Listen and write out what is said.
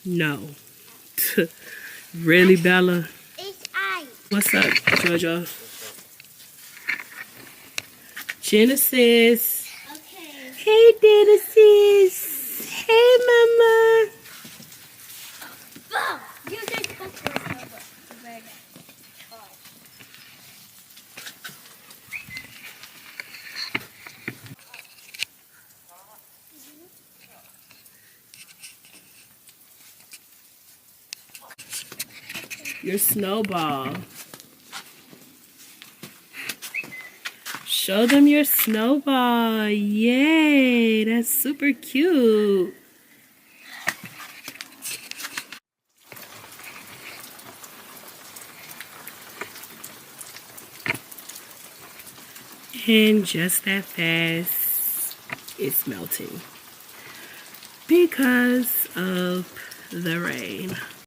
No. Really, Bella? It's ice. What's up, Jojo? Genesis. Okay. Hey, Genesis. Hey, Mama. Boom! You just touched the burger. Your snowball. Show them your snowball. Yay, that's super cute. And just that fast, it's melting because of the rain.